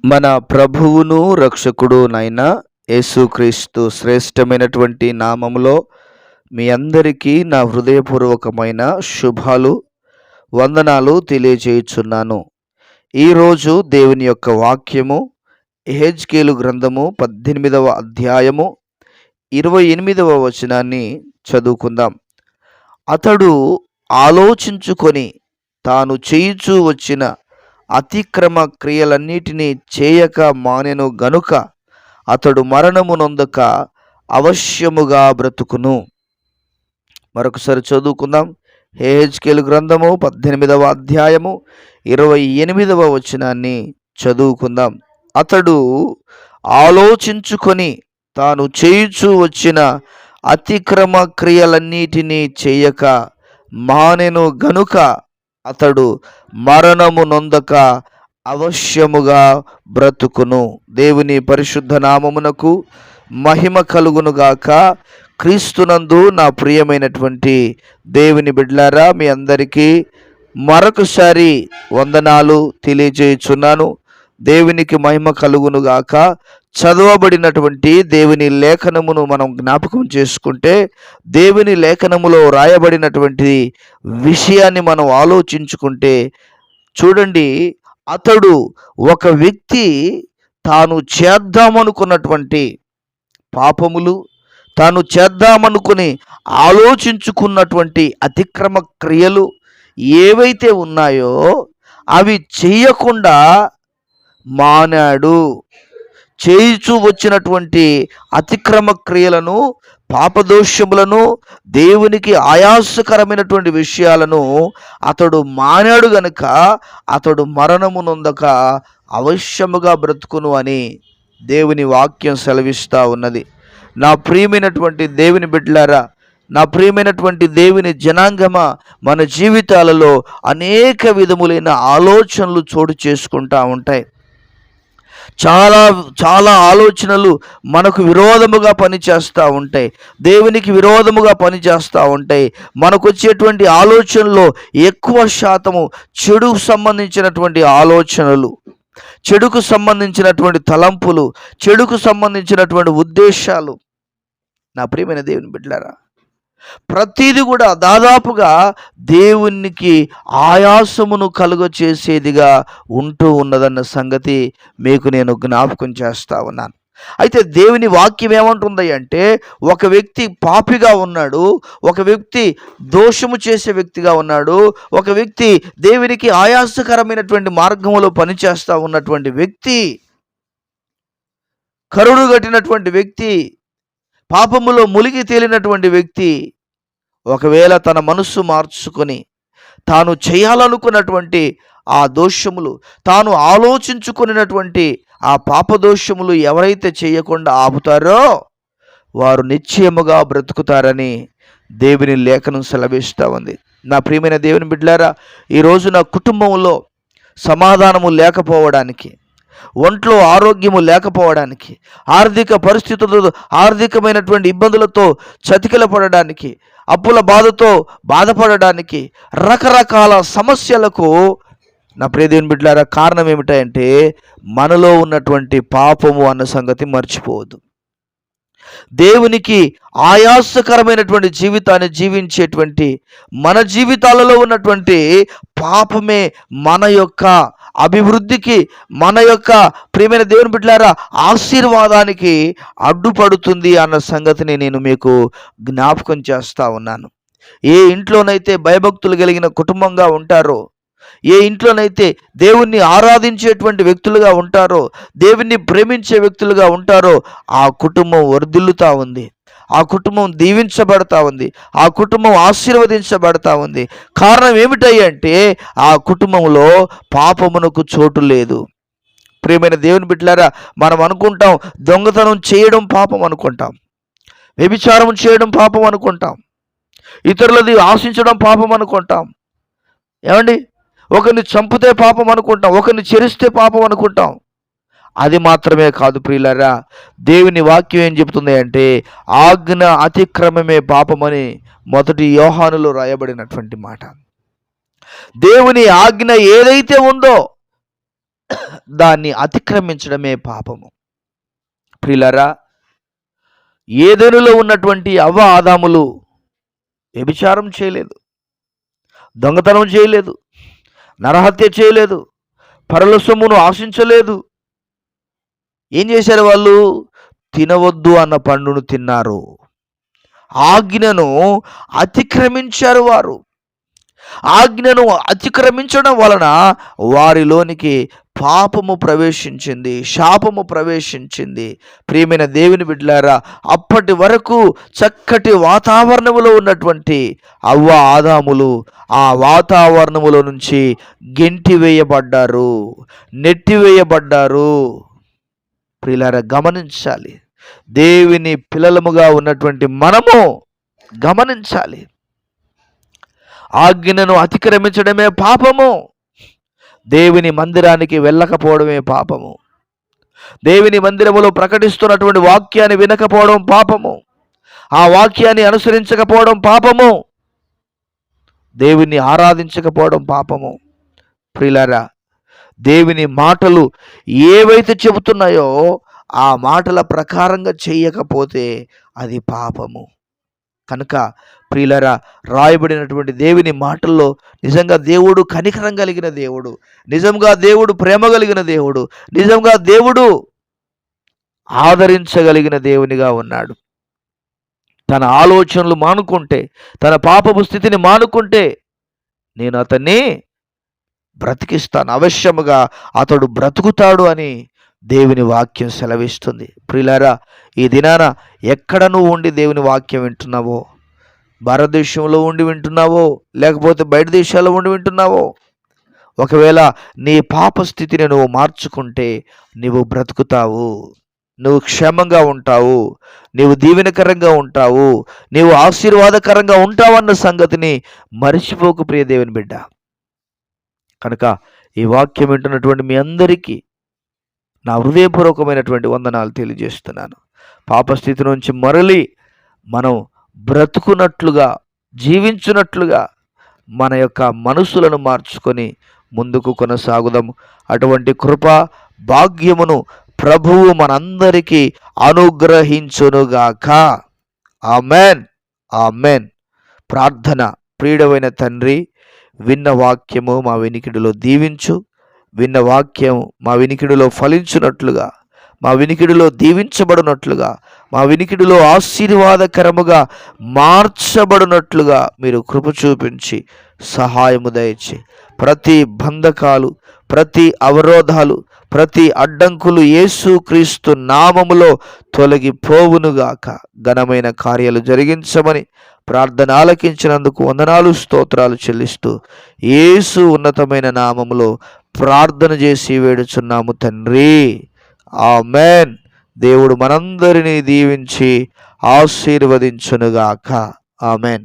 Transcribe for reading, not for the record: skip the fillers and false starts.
మన ప్రభువును రక్షకుడు నైన యేసుక్రీస్తు శ్రేష్టమైనటువంటి నామములో మీ అందరికీ నా హృదయపూర్వకమైన శుభాలు వందనాలు తెలియజేయుచున్నాను. ఈరోజు దేవుని యొక్క వాక్యము యెహెజ్కేలు గ్రంథము 18వ అధ్యాయము 28వ వచనాన్ని చదువుకుందాం. అతడు ఆలోచించుకొని తాను చేయుచూ వచ్చిన అతిక్రమ క్రియలన్నిటినీ చేయక మానెను గనుక అతడు మరణము నొందక అవశ్యముగా బ్రతుకును. మరొకసారి చదువుకుందాం. యెహెజ్కేలు గ్రంథము 18వ అధ్యాయము 28వ వచనాన్ని చదువుకుందాం. అతడు ఆలోచించుకొని తాను చేయుచూ వచ్చిన అతిక్రమ క్రియలన్నిటినీ చేయక మానెను గనుక అతడు మరణము నొందక అవశ్యముగా బ్రతుకును. దేవుని పరిశుద్ధ నామమునకు మహిమ కలుగునుగాక. క్రీస్తునందు నా ప్రియమైనటువంటి దేవుని బిడ్డలారా, మీ అందరికీ మరొకసారి వందనాలు తెలియజేయుచున్నాను. దేవునికి మహిమ కలుగునుగాక. చదవబడినటువంటి దేవుని లేఖనమును మనం జ్ఞాపకం చేసుకుంటే, దేవుని లేఖనములో రాయబడినటువంటి విషయాన్ని మనం ఆలోచించుకుంటే చూడండి, అతడు ఒక వ్యక్తి తాను చేద్దామనుకున్నటువంటి పాపములు, తాను చేద్దామనుకుని ఆలోచించుకున్నటువంటి అతిక్రమ క్రియలు ఏవైతే ఉన్నాయో అవి చేయకుండా మానాడు. చేయుచూ వచ్చినటువంటి అతిక్రమ క్రియలను, పాపదోషములను, దేవునికి ఆయాసకరమైనటువంటి విషయాలను అతడు మానాడు గనుక అతడు మరణము నొందక అవశ్యముగా బ్రతుకును అని దేవుని వాక్యం సెలవిస్తూ ఉన్నది. నా ప్రియమైనటువంటి దేవుని బిడ్డలారా, నా ప్రియమైనటువంటి దేవుని జనాంగమా, మన జీవితాలలో అనేక విధములైన ఆలోచనలు చోటు చేసుకుంటూ ఉంటాయి. చాలా చాలా ఆలోచనలు మనకు విరోధముగా పనిచేస్తూ ఉంటాయి, దేవునికి విరోధముగా పనిచేస్తూ ఉంటాయి. మనకు వచ్చేటువంటి ఆలోచనలో ఎక్కువ శాతము చెడుకు సంబంధించినటువంటి ఆలోచనలు, చెడుకు సంబంధించినటువంటి తలంపులు, చెడుకు సంబంధించినటువంటి ఉద్దేశాలు. నా ప్రియమైన దేవుని బిడ్డలారా, ప్రతిది కూడా దాదాపుగా దేవునికి ఆయాసమును కలుగచేసేదిగా ఉంటూ ఉన్నదన్న సంగతి మీకు నేను జ్ఞాపకం చేస్తా ఉన్నాను. అయితే దేవుని వాక్యం ఏమంటుంది అంటే, ఒక వ్యక్తి పాపిగా ఉన్నాడు, ఒక వ్యక్తి దోషము చేసే వ్యక్తిగా ఉన్నాడు, ఒక వ్యక్తి దేవునికి ఆయాసకరమైనటువంటి మార్గంలో పనిచేస్తూ ఉన్నటువంటి వ్యక్తి, కరుడు గట్టినటువంటి వ్యక్తి, పాపములో మునిగి తేలినటువంటి వ్యక్తి ఒకవేళ తన మనస్సు మార్చుకొని తాను చేయాలనుకున్నటువంటి ఆ దోషములు, తాను ఆలోచించుకున్నటువంటి ఆ పాపదోషములు ఎవరైతే చేయకుండా ఆపుతారో వారు నిశ్చయముగా బ్రతుకుతారని దేవుని లేఖనం సెలవిస్తూ ఉంది. నా ప్రియమైన దేవుని బిడ్డలారా, ఈరోజు నా కుటుంబంలో సమాధానము లేకపోవడానికి, ఒంట్లో ఆరోగ్యము లేకపోవడానికి, ఆర్థిక పరిస్థితులతో, ఆర్థికమైనటువంటి ఇబ్బందులతో చతికిల పడడానికి, అప్పుల బాధతో బాధపడడానికి, రకరకాల సమస్యలకు నా ప్రియదేవుని బిడ్డలారా కారణం ఏమిటంటే మనలో ఉన్నటువంటి పాపము అన్న సంగతి మర్చిపోవద్దు. దేవునికి ఆయాసకరమైనటువంటి జీవితాన్ని జీవించేటువంటి మన జీవితాలలో ఉన్నటువంటి పాపమే మన యొక్క అభివృద్ధికి, మన యొక్క ప్రియమైన దేవుని బిడ్డలారా ఆశీర్వాదానికి అడ్డుపడుతుంది అన్న సంగతిని నేను మీకు జ్ఞాపకం చేస్తూ ఉన్నాను. ఏ ఇంట్లోనైతే భయభక్తులు కలిగిన కుటుంబంగా ఉంటారో, ఏ ఇంట్లోనైతే దేవుణ్ణి ఆరాధించేటువంటి వ్యక్తులుగా ఉంటారో, దేవుణ్ణి ప్రేమించే వ్యక్తులుగా ఉంటారో ఆ కుటుంబం వర్ధిల్లుతూ ఉంది, ఆ కుటుంబం దీవించబడతా ఉంది, ఆ కుటుంబం ఆశీర్వదించబడతా ఉంది. కారణం ఏమిటంటే ఆ కుటుంబంలో పాపమునకు చోటు లేదు. ప్రియమైన దేవుని బిడ్డలారా, మనం అనుకుంటాం దొంగతనం చేయడం పాపం అనుకుంటాం, వ్యభిచారం చేయడం పాపం అనుకుంటాం, ఇతరులది ఆశించడం పాపం అనుకుంటాం, ఏమండి ఒకరిని చంపితే పాపం అనుకుంటాం, ఒకరిని చెరిస్తే పాపం అనుకుంటాం. అది మాత్రమే కాదు ప్రియులారా, దేవుని వాక్యం ఏం చెబుతుంది అంటే ఆజ్ఞ అతిక్రమమే పాపమని 1 యోహానులో రాయబడినటువంటి మాట. దేవుని ఆజ్ఞ ఏదైతే ఉందో దాన్ని అతిక్రమించడమే పాపము. ప్రియులారా, ఏదెనులో ఉన్నటువంటి అవ్వ ఆదాములు వ్యభిచారం చేయలేదు, దొంగతనం చేయలేదు, నరహత్య చేయలేదు, పరుల సొమ్మును ఆశించలేదు. ఏం చేశారు వాళ్ళు? తినవద్దు అన్న పండును తిన్నారు. ఆజ్ఞను అతిక్రమించారు వారు. ఆజ్ఞను అతిక్రమించడం వలన వారిలోనికి పాపము ప్రవేశించింది, శాపము ప్రవేశించింది. ప్రియమైన దేవుని బిడ్డలారా, అప్పటి వరకు చక్కటి వాతావరణములో ఉన్నటువంటి అవ్వ ఆదాములు ఆ వాతావరణములో నుంచి గెంటివేయబడ్డారు, నెట్టివేయబడ్డారు. ప్రియులారా, గమనించాలి. దేవుని పిల్లలముగా ఉన్నటువంటి మనము గమనించాలి. ఆజ్ఞను అతిక్రమించడమే పాపము. దేవుని మందిరానికి వెళ్ళకపోవడమే పాపము. దేవుని మందిరములో ప్రకటిస్తున్నటువంటి వాక్యాన్ని వినకపోవడం పాపము. ఆ వాక్యాన్ని అనుసరించకపోవడం పాపము. దేవుని ఆరాధించకపోవడం పాపము. ప్రియులారా, దేవుని మాటలు ఏవైతే చెబుతున్నాయో ఆ మాటల ప్రకారంగా చేయకపోతే అది పాపము. కనుక ప్రియులారా, రాయబడినటువంటి దేవుని మాటల్లో నిజంగా దేవుడు కనికరం కలిగిన దేవుడు, నిజంగా దేవుడు ప్రేమ కలిగిన దేవుడు, నిజంగా దేవుడు ఆదరించగలిగిన దేవునిగా ఉన్నాడు. తన ఆలోచనలు మానుకుంటే, తన పాపపు స్థితిని మానుకుంటే నేను అతన్ని బ్రతికిస్తాను, అవశ్యముగా అతడు బ్రతుకుతాడు అని దేవుని వాక్యం సెలవిస్తుంది. ప్రియులారా, ఈ దినాన ఎక్కడ నువ్వు ఉండి దేవుని వాక్యం వింటున్నావో, భారతదేశంలో ఉండి వింటున్నావో లేకపోతే బయట దేశాల్లో ఉండి వింటున్నావో, ఒకవేళ నీ పాప స్థితిని నువ్వు మార్చుకుంటే నువ్వు బ్రతుకుతావు, నువ్వు క్షేమంగా ఉంటావు, నీవు దీవెనకరంగా ఉంటావు, నీవు ఆశీర్వాదకరంగా ఉంటావన్న సంగతిని మరిచిపోకు ప్రియ దేవుని బిడ్డ. కనుక ఈ వాక్యం వింటున్నటువంటి మీ అందరికీ నా హృదయపూర్వకమైనటువంటి వందనాలు తెలియజేస్తున్నాను. పాపస్థితి నుంచి మరలి మనం బ్రతుకున్నట్లుగా, జీవించున్నట్లుగా మన యొక్క మనసులను మార్చుకొని ముందుకు కొనసాగుదాం. అటువంటి కృప భాగ్యమును ప్రభువు మనందరికీ అనుగ్రహించునుగాక. Amen, amen. ప్రార్థన. ప్రియుడవైన తండ్రి, విన్న వాక్యము మా వినికిడిలో దీవించు. విన్న వాక్యం మా వినికిడిలో ఫలించున్నట్లుగా, మా వినికిడిలో దీవించబడినట్లుగా, మా వినికిడిలో ఆశీర్వాదకరముగా మార్చబడినట్లుగా మీరు కృప చూపించి సహాయము దయచి ప్రతి బంధకాలు, ప్రతి అవరోధాలు, ప్రతి అడ్డంకులు యేసుక్రీస్తు నామములో తొలగిపోవునుగాక. ఘనమైన కార్యాలు జరిగించమని ప్రార్థన ఆలకించినందుకు వందనాలు, స్తోత్రాలు చెల్లిస్తూ యేసు ఉన్నతమైన నామములో ప్రార్థన చేసి వేడుచున్నాము తండ్రి. ఆమెన్. దేవుడు మనందరినీ దీవించి ఆశీర్వదించునుగాక. ఆమెన్.